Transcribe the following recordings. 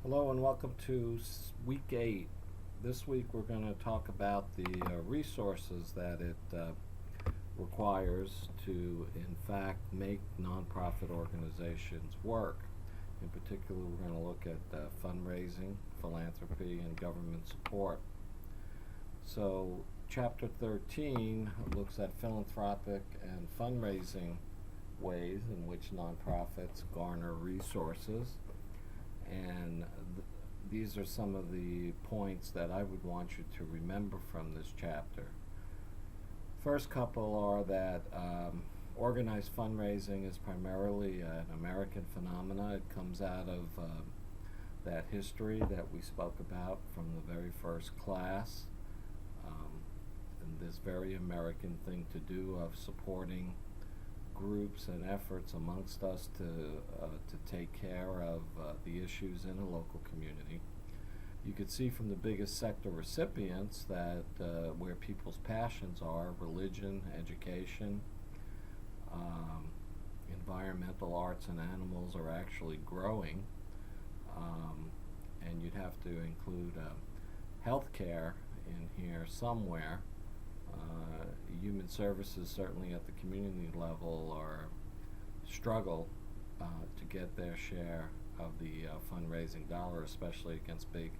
Hello and welcome to week 8. This week we're going to talk about the resources that it requires to, in fact, make nonprofit organizations work. In particular, we're going to look at fundraising, philanthropy, and government support. So, Chapter 13 looks at philanthropic and fundraising ways in which nonprofits garner resources. And these are some of the points that I would want you to remember from this chapter. First couple are that organized fundraising is primarily an American phenomena. It comes out of that history that we spoke about from the very first class, and this very American thing to do of supporting groups and efforts amongst us to take care of the issues in a local community. You could see from the biggest sector recipients that where people's passions are, religion, education, environmental arts and animals are actually growing, and you'd have to include healthcare in here somewhere. Human services, certainly at the community level, are struggle to get their share of the fundraising dollar, especially against big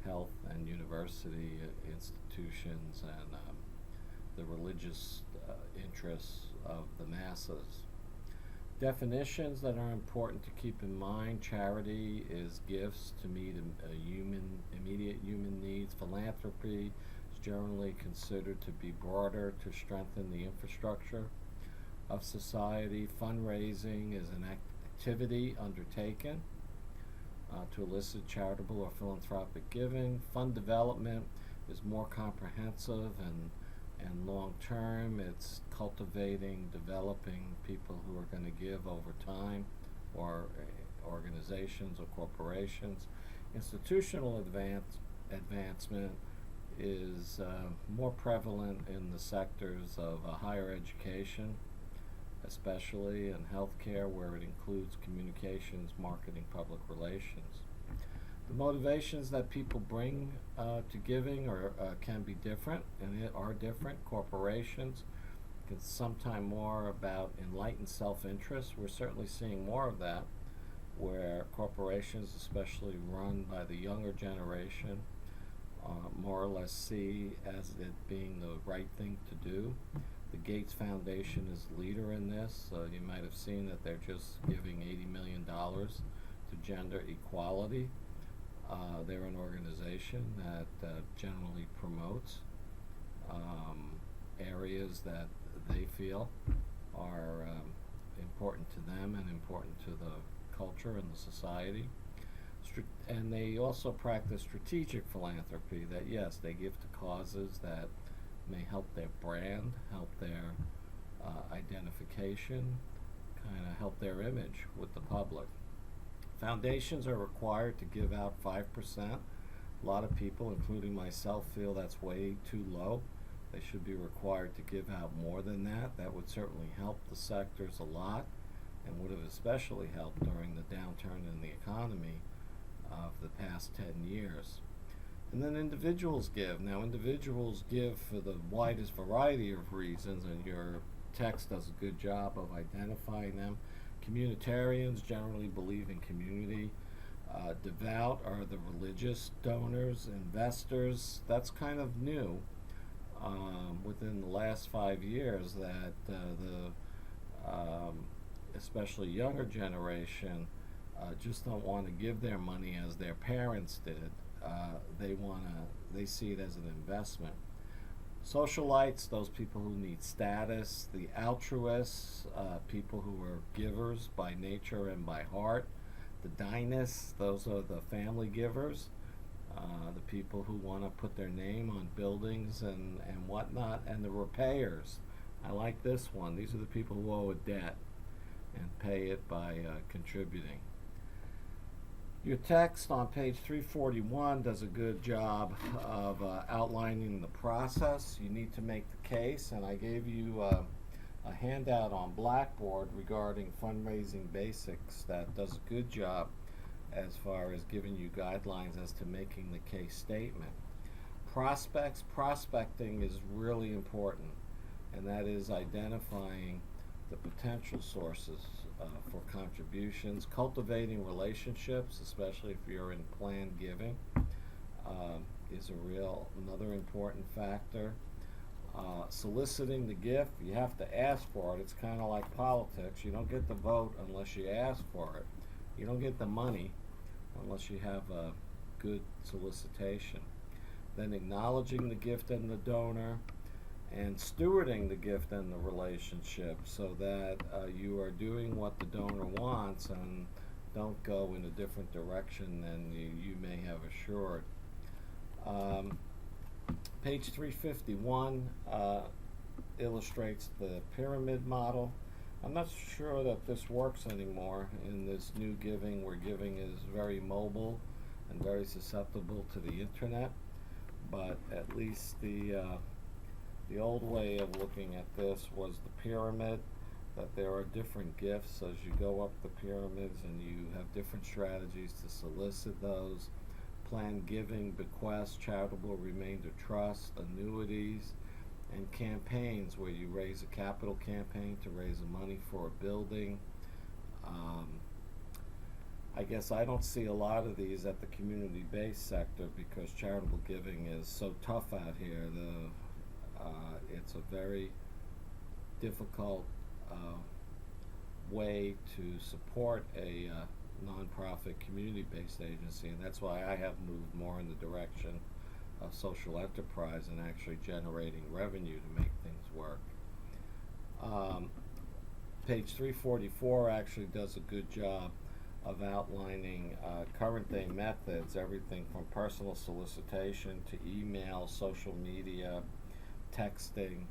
health and university institutions and the religious interests of the masses. Definitions that are important to keep in mind: charity is gifts to meet immediate human needs. Philanthropy is generally considered to be broader, to strengthen the infrastructure of society. Fundraising is an activity undertaken to elicit charitable or philanthropic giving. Fund development is more comprehensive and long-term. It's cultivating, developing people who are going to give over time, or organizations or corporations. Institutional advancement is more prevalent in the sectors of higher education, especially in healthcare, where it includes communications, marketing, public relations. The motivations that people bring to giving can be different, and are different. Corporations can sometimes more about enlightened self-interest. We're certainly seeing more of that, where corporations, especially run by the younger generation, more or less see as it being the right thing to do. The Gates Foundation is the leader in this. You might have seen that they're just giving $80 million to gender equality. They're an organization that generally promotes areas that they feel are important to them and important to the culture and the society. And they also practice strategic philanthropy, that yes, they give to causes that may help their brand, help their identification, kind of help their image with the public. Foundations are required to give out 5%. A lot of people, including myself, feel that's way too low. They should be required to give out more than that. That would certainly help the sectors a lot, and would have especially helped during the downturn in the economy of the past 10 years. And then individuals give. Now, individuals give for the widest variety of reasons, and your text does a good job of identifying them. Communitarians generally believe in community. Devout are the religious donors. Investors, that's kind of new within the last 5 years, that especially younger generation just don't want to give their money as their parents did. They see it as an investment. Socialites, those people who need status. The altruists, people who are givers by nature and by heart. The dynasts, those are the family givers, the people who want to put their name on buildings and whatnot. And the repayers, I like this one. These are the people who owe a debt and pay it by contributing. Your text on page 341 does a good job of outlining the process. You need to make the case, and I gave you a handout on Blackboard regarding fundraising basics that does a good job as far as giving you guidelines as to making the case statement. Prospecting is really important, and that is identifying the potential sources for contributions, cultivating relationships, especially if you're in planned giving, is another important factor. Soliciting the gift, you have to ask for it. It's kind of like politics. You don't get the vote unless you ask for it. You don't get the money unless you have a good solicitation. Then acknowledging the gift and the donor, and stewarding the gift and the relationship so that you are doing what the donor wants and don't go in a different direction than you may have assured. Page 351 illustrates the pyramid model. I'm not sure that this works anymore in this new giving, where giving is very mobile and very susceptible to the internet, but at least the old way of looking at this was the pyramid, that there are different gifts as you go up the pyramids, and you have different strategies to solicit those. Planned giving, bequests, charitable remainder trust, annuities, and campaigns where you raise a capital campaign to raise the money for a building. I guess I don't see a lot of these at the community-based sector because charitable giving is so tough out here. It's a very difficult way to support a nonprofit community-based agency, and that's why I have moved more in the direction of social enterprise and actually generating revenue to make things work. Page 344 actually does a good job of outlining current day methods, everything from personal solicitation to email, social media, texting,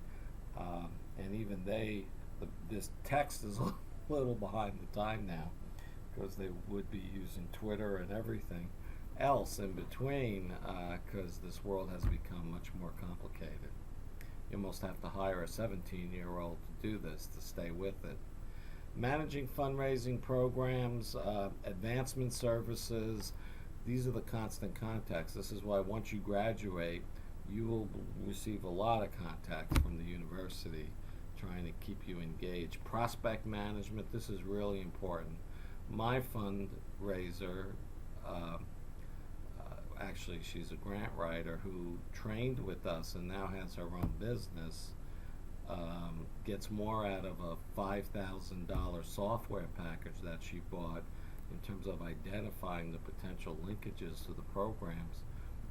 and even this text is a little behind the time now, because they would be using Twitter and everything else in between, because this world has become much more complicated. You almost have to hire a 17-year-old to do this, to stay with it. Managing fundraising programs, advancement services, these are the constant contacts. This is why once you graduate, you will receive a lot of contacts from the university trying to keep you engaged. Prospect management, this is really important. My fundraiser, actually she's a grant writer who trained with us and now has her own business, gets more out of a $5,000 software package that she bought in terms of identifying the potential linkages to the programs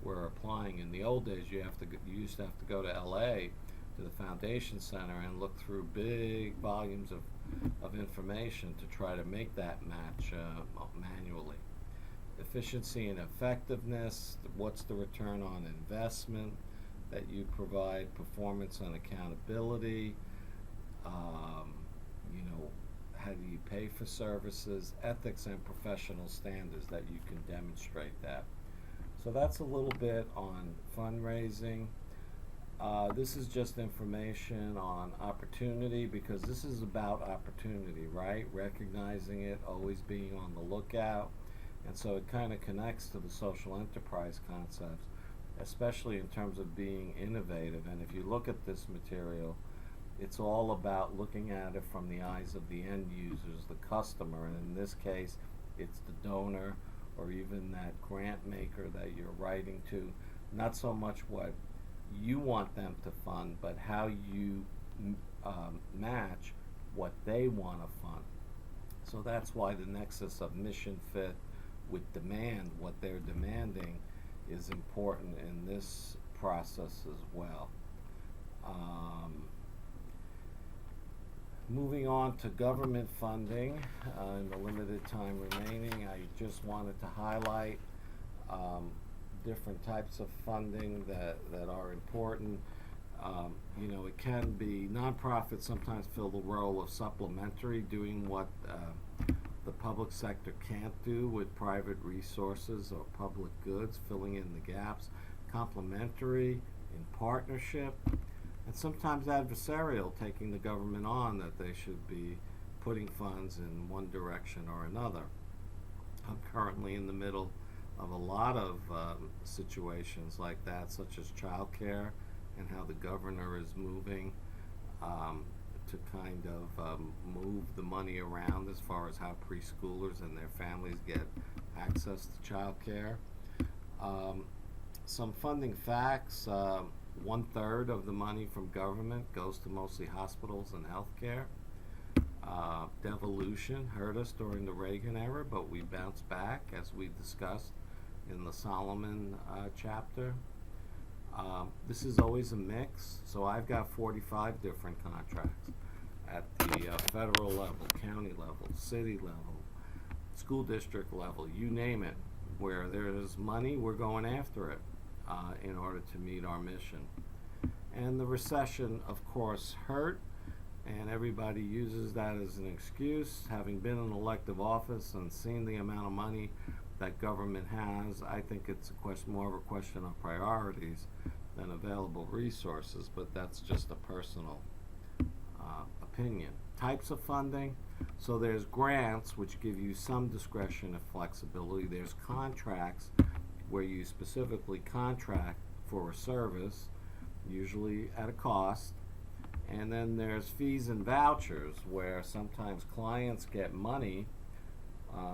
we're applying. In the old days, you used to have to go to LA to the Foundation Center and look through big volumes of information to try to make that match manually. Efficiency and effectiveness, what's the return on investment that you provide, performance and accountability, how do you pay for services, ethics and professional standards that you can demonstrate that. So that's a little bit on fundraising. This is just information on opportunity, because this is about opportunity, right? Recognizing it, always being on the lookout. And so it kind of connects to the social enterprise concepts, especially in terms of being innovative. And if you look at this material, it's all about looking at it from the eyes of the end users, the customer, and in this case, it's the donor or even that grant maker that you're writing to. Not so much what you want them to fund, but how you match what they want to fund. So that's why the nexus of mission fit with demand, what they're demanding, is important in this process as well. Moving on to government funding, in the limited time remaining, I just wanted to highlight different types of funding that are important. It can be, nonprofits sometimes fill the role of supplementary, doing what the public sector can't do with private resources or public goods, filling in the gaps. Complementary, in partnership, and sometimes adversarial, taking the government on that they should be putting funds in one direction or another. I'm currently in the middle of a lot of situations like that, such as childcare and how the governor is moving to kind of move the money around as far as how preschoolers and their families get access to childcare. Some funding facts: 1/3 of the money from government goes to mostly hospitals and healthcare. Devolution hurt us during the Reagan era, but we bounced back, as we discussed in the Solomon chapter. This is always a mix, so I've got 45 different contracts at the federal level, county level, city level, school district level, you name it. Where there is money, we're going after it in order to meet our mission. And the recession, of course, hurt, and everybody uses that as an excuse. Having been in elective office and seen the amount of money that government has, I think it's more of a question of priorities than available resources, but that's just a personal opinion. Types of funding: so there's grants, which give you some discretion and flexibility. There's contracts, where you specifically contract for a service, usually at a cost. And then there's fees and vouchers, where sometimes clients get money,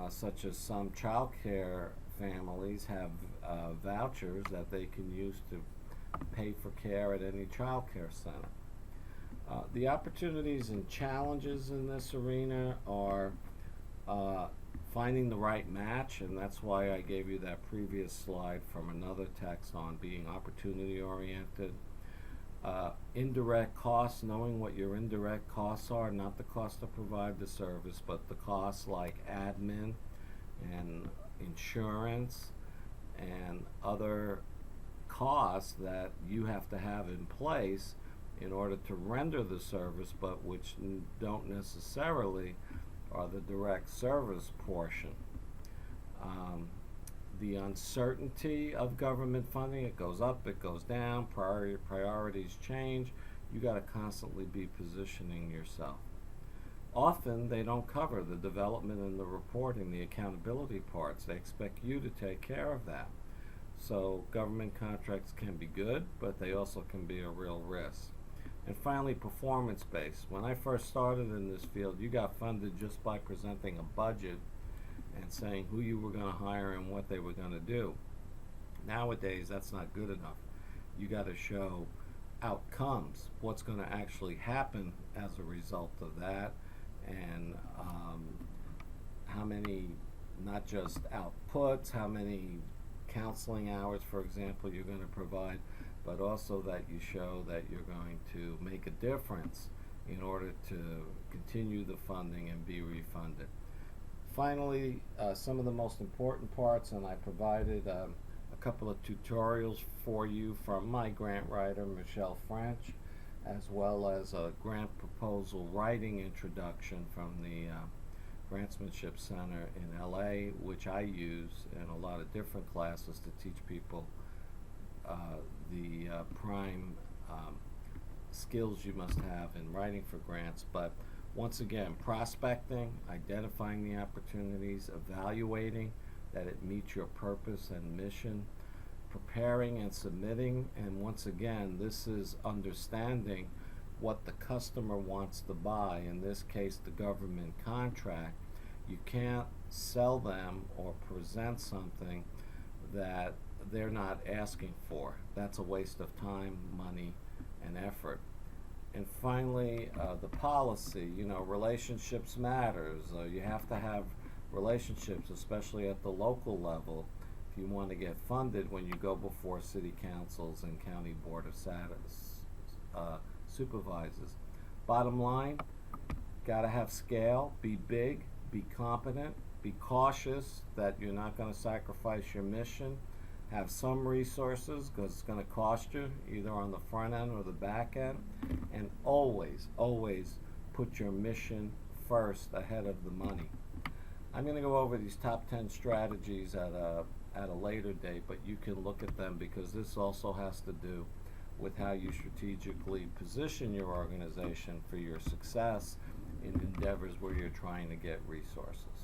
such as some child care families have vouchers that they can use to pay for care at any child care center. The opportunities and challenges in this arena are finding the right match, and that's why I gave you that previous slide from another text on being opportunity oriented. Indirect costs, knowing what your indirect costs are, not the cost to provide the service, but the costs like admin and insurance and other costs that you have to have in place in order to render the service, but which don't necessarily are the direct service portion. The uncertainty of government funding: it goes up, it goes down, priorities change. You got to constantly be positioning yourself. Often they don't cover the development and the reporting, the accountability parts. They expect you to take care of that. So government contracts can be good, but they also can be a real risk. And finally, performance-based. When I first started in this field, you got funded just by presenting a budget and saying who you were going to hire and what they were going to do. Nowadays, that's not good enough. You got to show outcomes, what's going to actually happen as a result of that, and how many, not just outputs, how many counseling hours, for example, you're going to provide, but also that you show that you're going to make a difference in order to continue the funding and be refunded. Finally, some of the most important parts, and I provided a couple of tutorials for you from my grant writer, Michelle French, as well as a grant proposal writing introduction from the Grantsmanship Center in LA, which I use in a lot of different classes to teach people the prime skills you must have in writing for grants. But once again, prospecting, identifying the opportunities, evaluating that it meets your purpose and mission, preparing and submitting, and once again, this is understanding what the customer wants to buy, in this case the government contract. You can't sell them or present something that they're not asking for. That's a waste of time, money, and effort. And finally, the policy, relationships matters. You have to have relationships, especially at the local level, if you want to get funded when you go before city councils and county board of supervisors. Bottom line, got to have scale, be big, be competent, be cautious that you're not going to sacrifice your mission. Have some resources, because it's going to cost you either on the front end or the back end, and always put your mission first ahead of the money. I'm going to go over these top 10 strategies at a later date, but you can look at them because this also has to do with how you strategically position your organization for your success in endeavors where you're trying to get resources.